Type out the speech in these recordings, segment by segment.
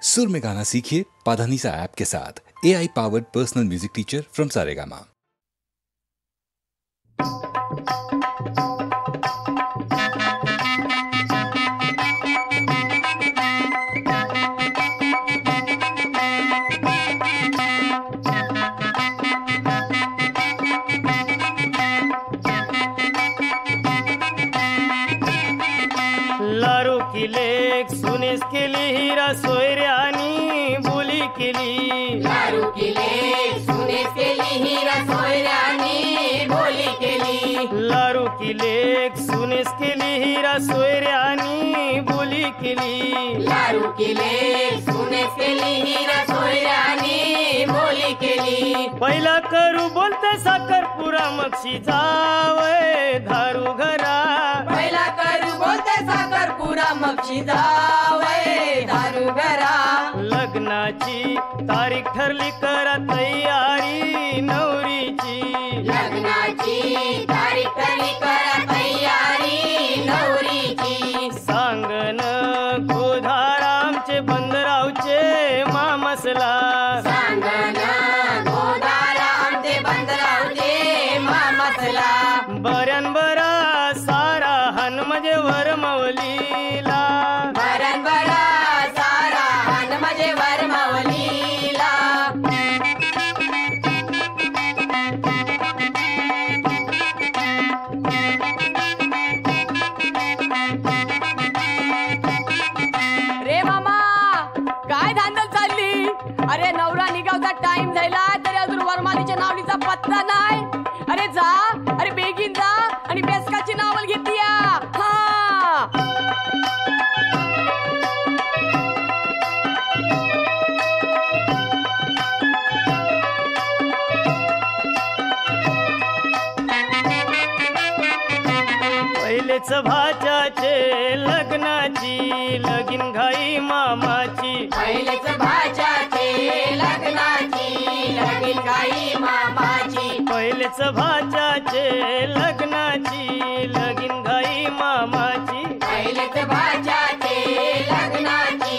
सुर में गाना सीखिए पाधानीसा ऐप के साथ। AI powered personal music teacher from Saregama. लारू की लेक सुनेस केली हिरा सोयऱ्यानी बोली केली। लारू की लेक सुनेस केली हिरा सोयऱ्यानी बोली केली। लारू की लेक सुनेस केली हिरा सोयऱ्यानी बोली केली। लारू की लेक सुनेस केली हिरा सोयऱ्यानी बोली केली। पहिला करू बोलते साखरपुरा मक्षी जावय धारू घरा। पहिला करू बोलते साखरपुरा मक्षी जावय दारू घरा। लग्नाची तारीख ठरली करा तयारी नवरीची। लग्नाची तारीख ठरली करा तयारी नवरीची। सांगन गोधारामचे बंदरावचे मामसला। सांगन गोधारामचे बंदरावचे मामसला। बऱ्यान बरा सारा हन म्हणजे वरमवलीला। बऱ्यान बरा सारा हन म्हणजे वरमवलीला। रे मामा काय धांदल चालली? अरे नवरा निघावचा टाइम झाला तरी अजून वरमालीच्या नावलीचा पत्ता नाही। अरे जा, अरे बेगीन जा आणि बेसकाची नावल घेतीया। हा पहिलेच भाच्याचे लग्नाची लगीन घाई मामाची। पहिलेच भाच्याचे लग्नाची लगीन घाई मामाची। पहिलेच भाच्याचे लग्नाची लगीन घाई मामाची। पहिलेच भाच्याचे लग्नाची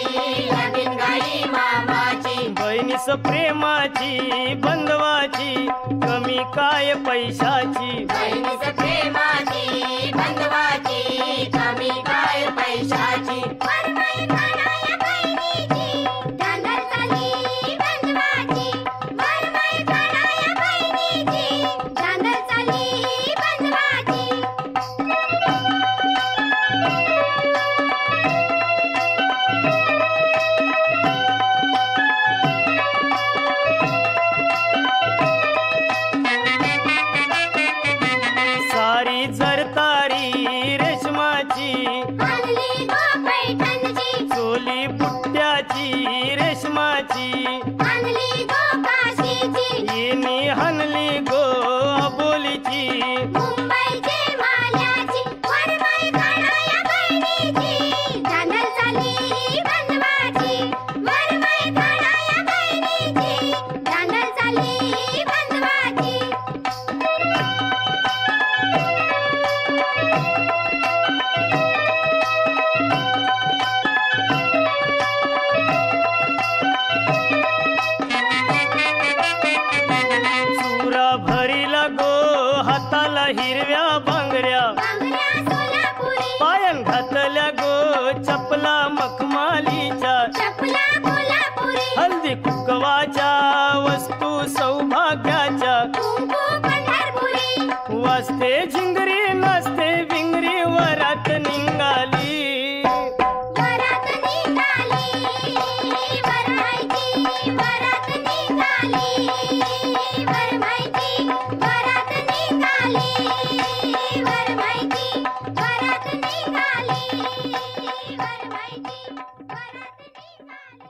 लगीन घाई मामाची। बहिणीस प्रेमाची बंधवाची कमी काय पैशाची। बहिणीच प्रेमाची बंधवाची कमी काय पैशाची। वरमाई घालाया बहिणीची धांदल चाली बंधवाची। वरमाई घालाया बहिणीची धांदल चाली बंधवाची। सारी जरतारी रेशमाची आणली गो पैठणची। चोली बुट्ट्याची रेशमाची। आणली गो काशीची। येणी हनली गो अबोलीची। मुंबईची माल्याची। वरमाई घालाया बहिणीची धांदल चाली बंधवाची। वरमाई घालाया बहिणीची धांदल चाली बंधवाची। चुरा भरीला गो हाताला हिरव्या बांगड्या। बांगड्या सोलापुरी पायान घातल्या गो चपला मखमालीच्या। चपला कोल्हापुरी। हल्दी कुंकवाच्या वस्तू सौभाग्याच्या। कुंकू पंढरपुरी। वाजते झिंगरी नाचते विंगरी वरात निघाली। वरात निघाली वरमाईची वरात निघाली। वरमाईची वरात निघाली। वरमाईची वरात निघाली। वरमाईची वरात निघाली।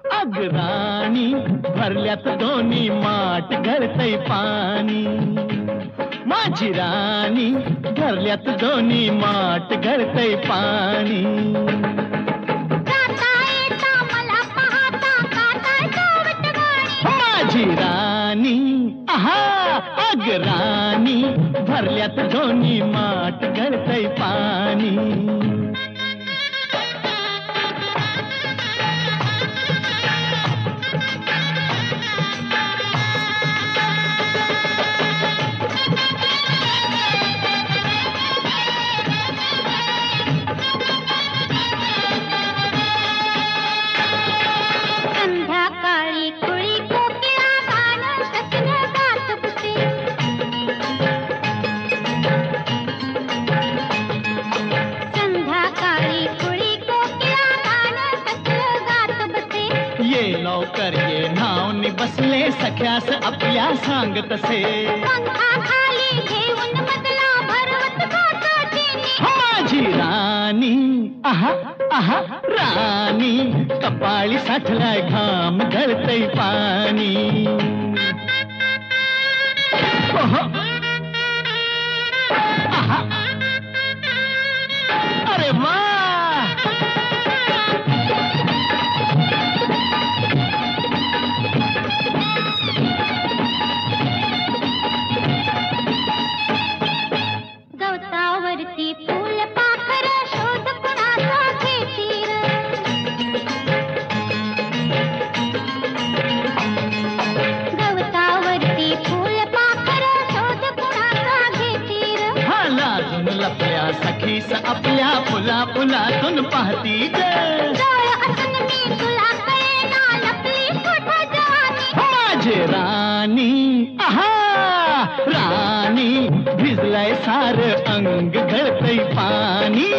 अगराणी भरल्यात दोन्ही माठ गळतय पाणी माझी राणी भरल्यात दोन्ही माठ गळतय पाणी माझी राणी आहा अगराणी भरल्यात दोन्ही माठ गळतय पाणी बसले सख्यास आपल्या सांगत असे माझी राणी आहा आहा राणी कपाळी साठलाय घाम गळतय पाणी आहा अरे वा सखीस आपल्या फुला फुलातून पाहती माझे राणी आहा राणी भिजलाय सार अंग गळतय पाणी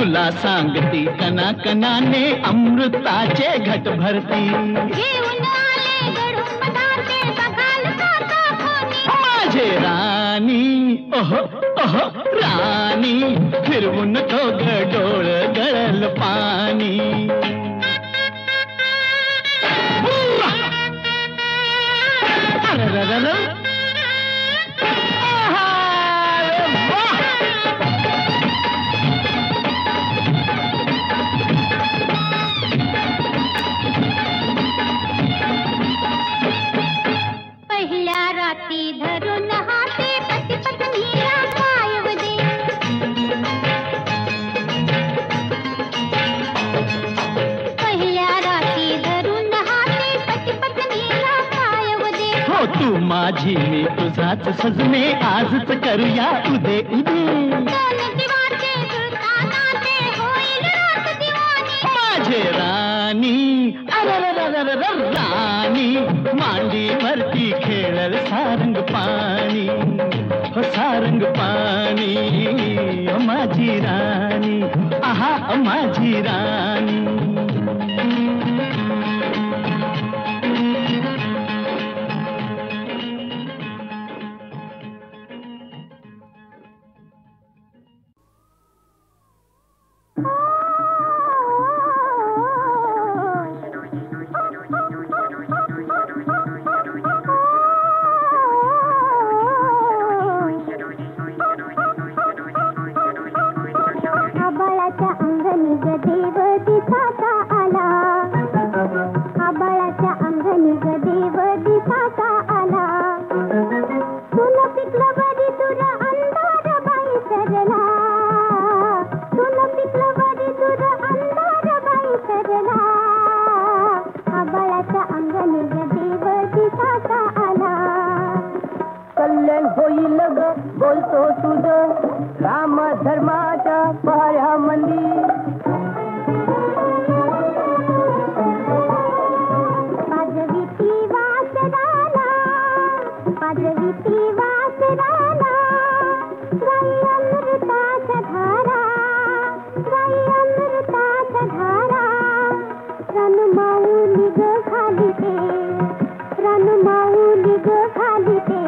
तुला सांगती कना कनाने अमृताचे घट भरती. घेऊन आले घडून पदार्थे बघाल काका कोणी. माझे राणी ओहो ओहो राणी फिरवून तो डोळ गळल पाणी. अररररर. पहिल्या रात्री धरून हाते पती पत्नीला पायव दे. पहिल्या रात्री धरून हाते पती पत्नीला पायव दे. हो तू माझी मी तुझाच सजने आजच करूया उदे उदे. दोन दिवाचे जुळताना ते होईल रात दिवाणी. माझे राणी अरररररर राणी मांडीवरती खेळल सारंग पाणी. हो सारंग पाणी माझी राणी आहा माझी राणी. आबाळाच्या अंगणी ग देव दिसाचा आला. आबाळाच्या अंगणी ग देव दिसाचा आला. तुला पिकलं बरी तुझा अंधार बाई सरला. तुला पिकलं बरी तुझा अंधार बाई सरला. आबाळाच्या अंगणी ग देव दिसाचा आला. कल्याण होईल ग बोलतो तुझं राम धर्माच्या पायामंदी. पाजवीती वासराला. पाजवीती वासराला. गाई अमृताच्या धारा. गाई अमृताच्या धारा. रणमाऊली ग खाली ते. रणमाऊली ग खाली ते.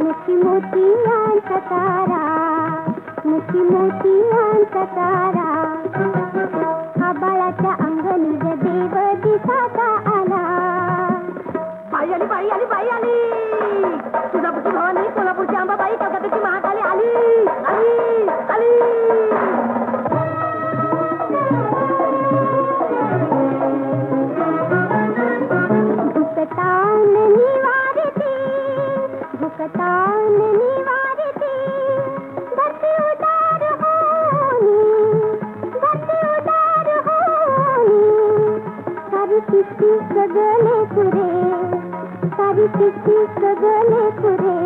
मुठी मोठीयांचा तारा. मुठी मोठीयांचा तारा. आबाळाच्या अंगणी ग देव दिसाचा आला. बाई आली बाई आली बाई आली. तुळजापूरची भवानी कोल्हापूरची अंबाबाई कलकत्त्याची महाकाली आली आली आली. भुकतान निवारती. भुकतान निवारती. धरती उदार होनी. धरती उदार होनी. सारी सृष्टी सगळे पुरे. सारी सृष्टी सगळे पुरे.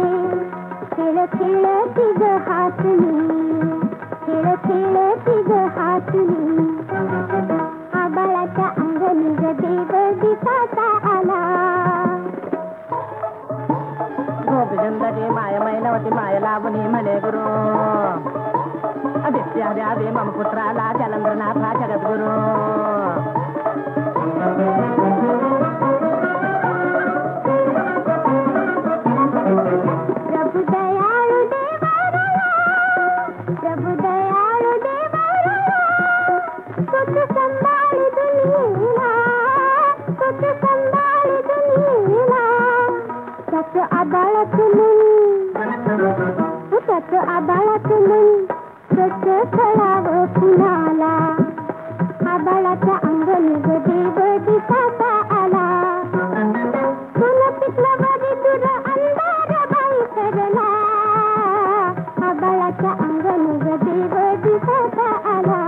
खेळ खेळती ग हातनी. खेळ खेळती ग हातनी. आबाळाच्या अंगणी ग देव दिसाचा आला. गोपचंदाची माय मैनावती माय लावणी म्हणे गुरु. अदित्य द्यावे मम पुत्राला जलंद्रनाथा जगद्गुरु. प्रभु दयाळु देवाराया. प्रभु दयाळु देवाराया. तुझ संभाळ दुनियेला. तुझ संभाळ दुनियेला. त्याचं आबाळाचं मन. त्याचं आबाळाचं मन. त्याचं कळावं कुणाला. आबाळाच्या अंगणी ग देव दिसाचा आला. तुला पिकलं बरी तुझं अंधार बाई सरला. आबाळाच्या अंगणी ग देव दिसाचा आला.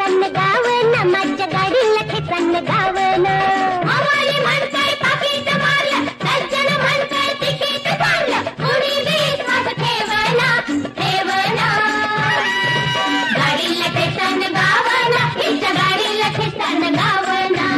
खेचन गावना माझ्या गाडीला खेचन गावना मामाली म्हणताय पाकिट मारलं सज्जन म्हणताय तिकीट काढलं कोणी विश्वास ठेवना ठेवना गाडीला खेचन गावना हिच्या गाडीला खेचन गावना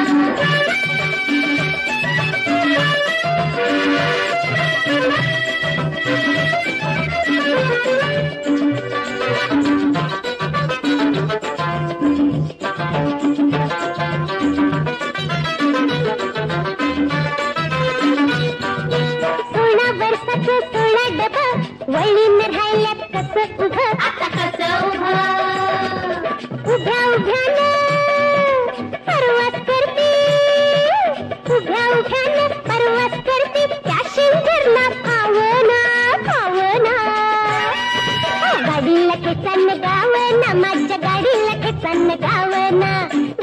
वळीन राहिल्यात कसं उभं आता कसं उभं उभ्या उभ्यानं परवास करते उभ्या उभ्यानं परवास करते त्या शिंगरला खावना खावना गाडीला खेचन गावना माझ्या गाडीला खेचन गावना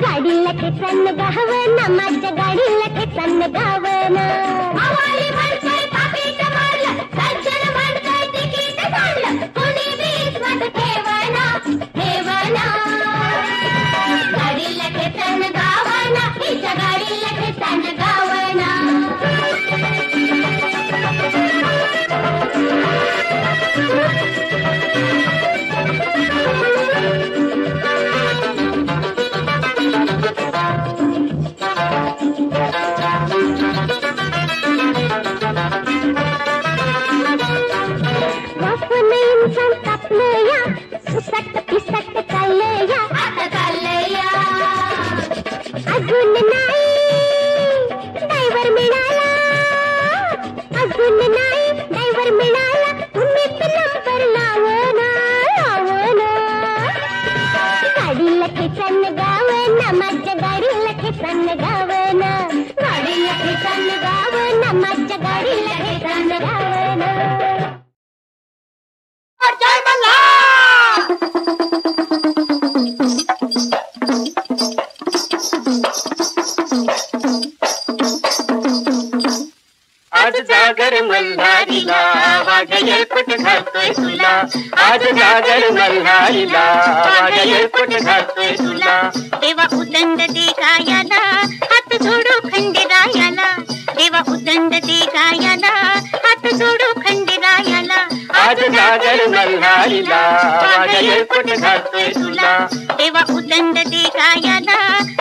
गाडीला खेचन गावना माझ्या गाडीला खेचन गावना मामाली म्हणताय पाकिट मारलं सज्जन म्हणताय तिकीट काढलं कोणी विश्वास ठेवना ठेवना गाडीला खेचन गावना हिच्या गाडीला खेचन गावना पिसट पिसट चाललया आता चाललया अजून नाही ड्रायव्हर मिळाला अजून नाही ड्रायव्हर मिळाला तुम्हीच नंबर लावना लावना गाडीला खेचन गावना माझ्या गाडीला खेचन गावना गाडीला खेचन गावना माझ्या गाडीला खेचन गावना आज जागर मल्हारीला वाजये कुठ घालतोय तुला आज जागर मल्हारीला वाजये कुठ घालतोय तुला देवा उदंड दे गायाला हात जोडू खंडेरायाला देवा उदंड दे गायाला हात जोडू खंडेरायाला आज जागर मल्हारीला वाजये कुठ घालतोय तुला देवा उदंड दे गायाला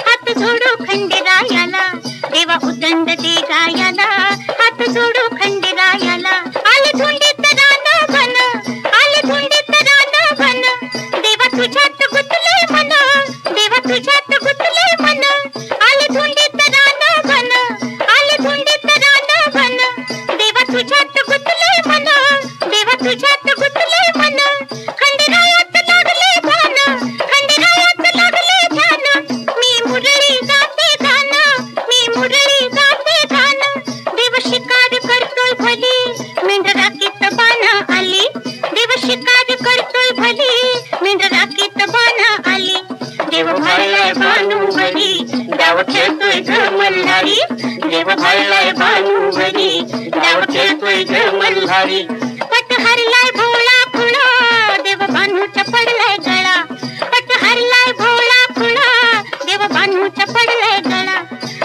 हात जोडू खंडेरायाला देवा उदंड दे गायाला हात जोडू खंडेरायाला आले धुंडीत रान घन आले धुंडीत रान घन देवा तुझ्यात गुंतले मन देवा तुझ्यात गुंतले मन आले धुंडीत रान घन आले धुंडीत रान घन देवा तुझ्यात गुंतले मन देवा तुझ्यात गुंतले मन खंडेरायात लागले ध्यान खंडेरायात लागले ध्यान मी मुरळी गाते गान मी मुरळी गाते गान देव शिकार करतोय भली मेंढराकीत बाणा आली देव शिकार करतोय भली मेंढराकीत बाणा आली देव भाळलाय भानू भरी डाव खेळतोय ग मल्हारी देव भाळलाय भानू भरी डाव खेळतोय ग मल्हारी पट हरलाय भोळा खुळा देव भानूचा पडलाय गळा पट हरलाय भोळा खुळा देव भानूचा पडलाय गळा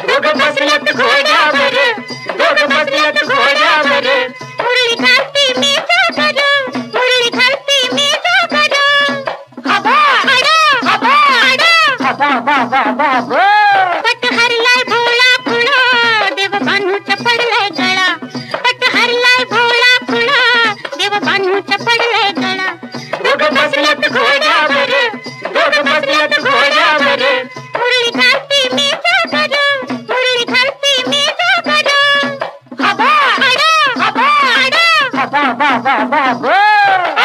दोघं बसल्यात घोड्यावर दोघं बसल्यात घोड्यावर मुरळी घालते मी जागर मुरळी घालते मी जागर हबा आडा हबा आडा हबा पट हरलाय भोळा खुळा देव भानूचा पडलाय गळा पट हरलाय भोळा खुळा देव भानूचा पडलाय गळा दोघं बसल्यात घोड्यावर दोघं बसल्यात घोड्यावर मुरळी घालते मी जागर मुरळी घालते मी जागर हबा आडा हबा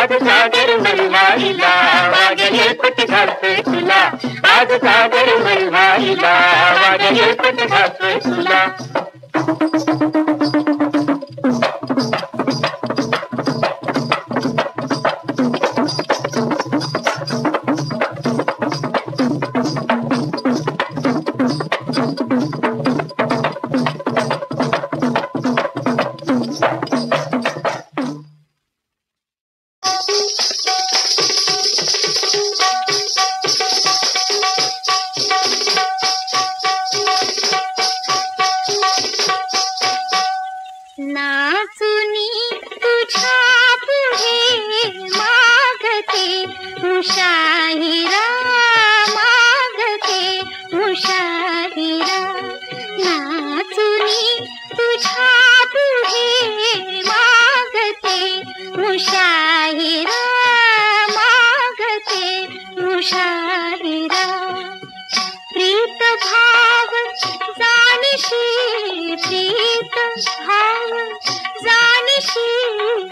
आज जागर मल्हारीला वाजये कुठ घालतोय तुला आज जागर मल्हारीला वाजये कुठ घालतोय तुला माझी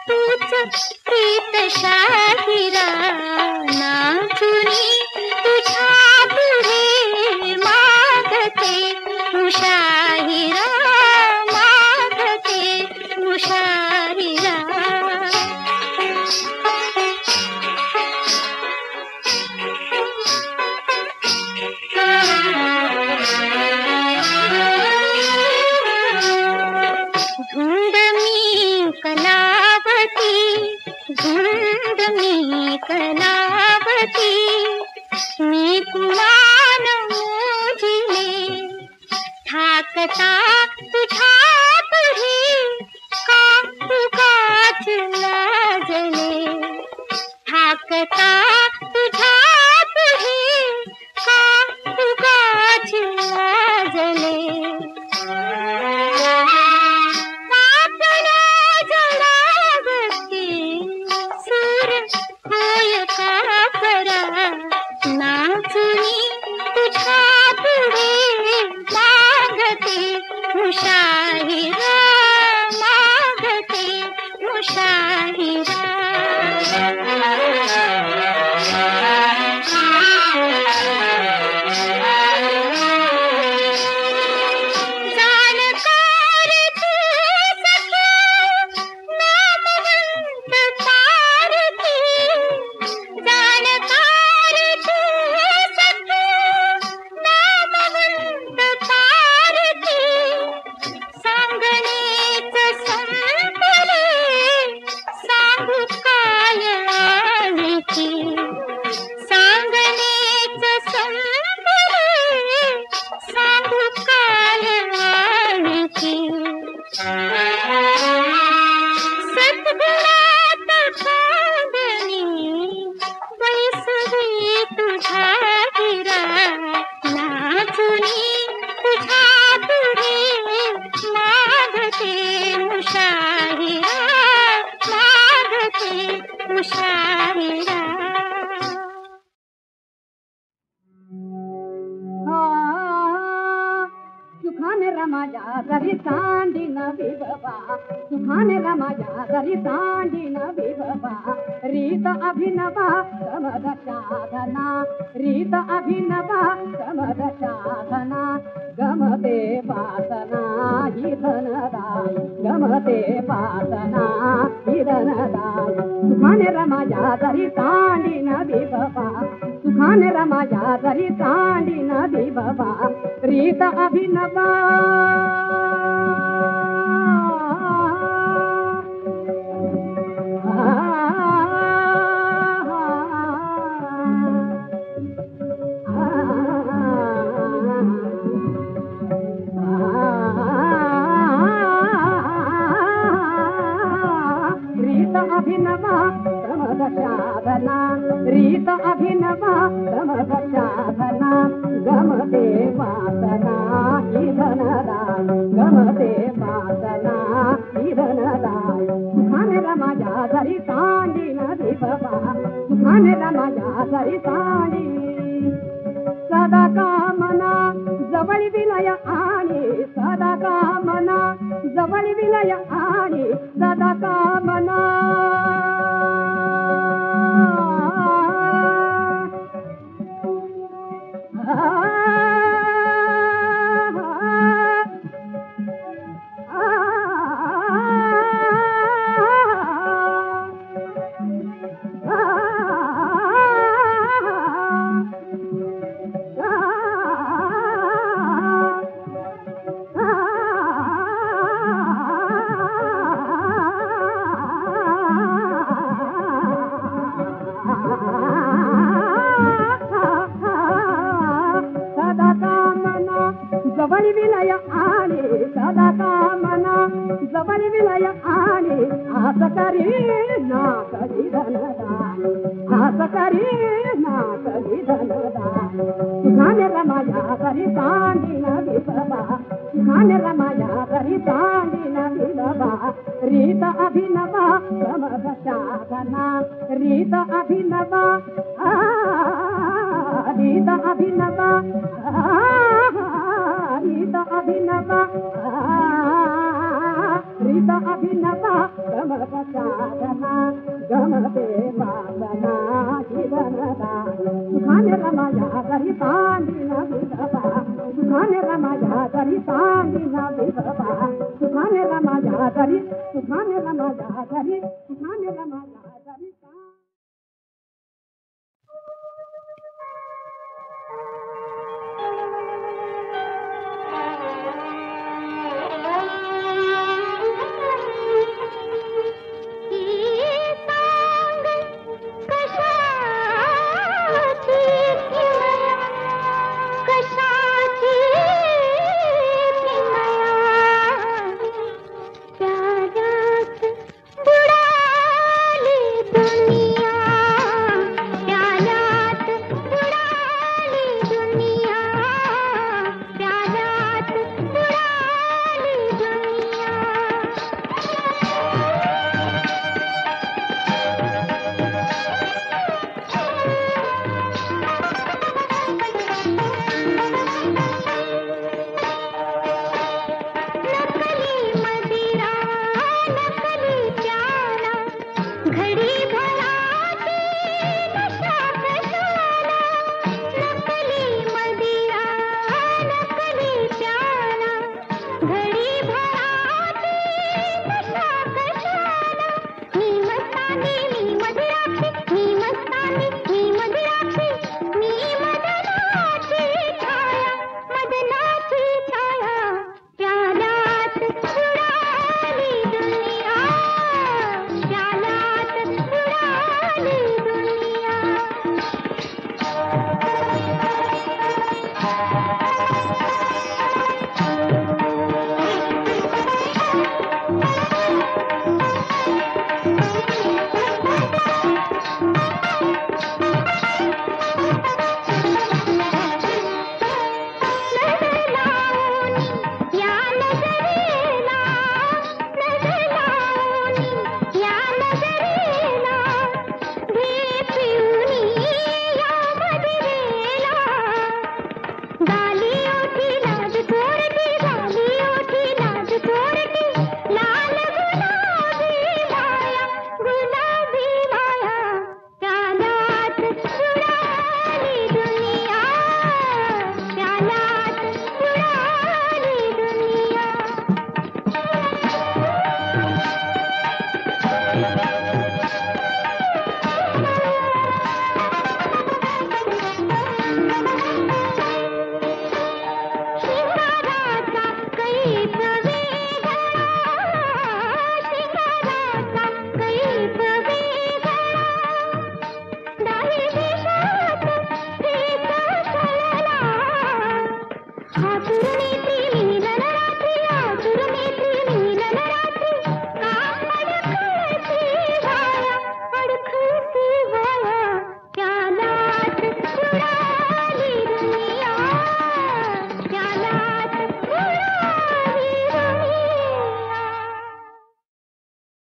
तूच प्रीत शाहिरा नाचुनी तुझ्या पुढे मागते मुशाहिरा मागते मुशाहिरा कलावती मी कुणान मोजिले ठाकता तुझ्या पुढे का उगाच लाजले ठाकता तुझ्या पुढे का उगाच लाजले मुशाहिरा मागते मुशाहिरा जानकार तू सख्या नामवंत पारथी जानकार तू सख्या नामवंत पारथी सांगणेच संपले सांगू काय आणखी सांगणेच संपले सांगू काय आणखी सद्गुणात कांदणी बैसवी तुझ्या हिरा नाचुनी तुझ्या पुढे मागते मुशाहिरा मागते मुशाहिरा सुखाने रमाया जरी सांडी न विभवा सुखाने रमाया जरी सांडी न विभवा रीत अभिनवा समद साधना रीत अभिनवा समद साधना गमते वासना ही धनदाय गमते वासना ही धनदाय सुखाने रमाया जरी सांडी न विभवा सुखाने रमाया जरी सांडी न विभवा रीत अभिनवा अभिनवा समद साधना रीत अभिनवा समद साधना गमते वासना ही धनदाय गमते वासना ही धनदाय सुखाने रमाया जरी सांडी न विभवा सुखाने रमाया जरी सांडी सदा कामना जवळ विलय आणि सदा कामना जवळ विलय आणि सदा कामना जवळ विलय आणि सदा कामना जवळ विलय आणि आस करी ना कधी धनदान आस करी ना कधी धनदान सुखाने रमाया करी सांडी न विभवा सुखाने रमाया करी सांडी न विभवा रीत अभिनवा समद साधना रीत अभिनवा रीत अभिनवा रीत अभिनवा रीत भिनता गमत साधना गमते वादना जीवनदा सुखाने रमाया तरी तांडी न विधवा सुखाने रमाया तरी तांडी न विधवा सुखाने रमाया तरी सुखाने रमाया तरी सुखाने रमाया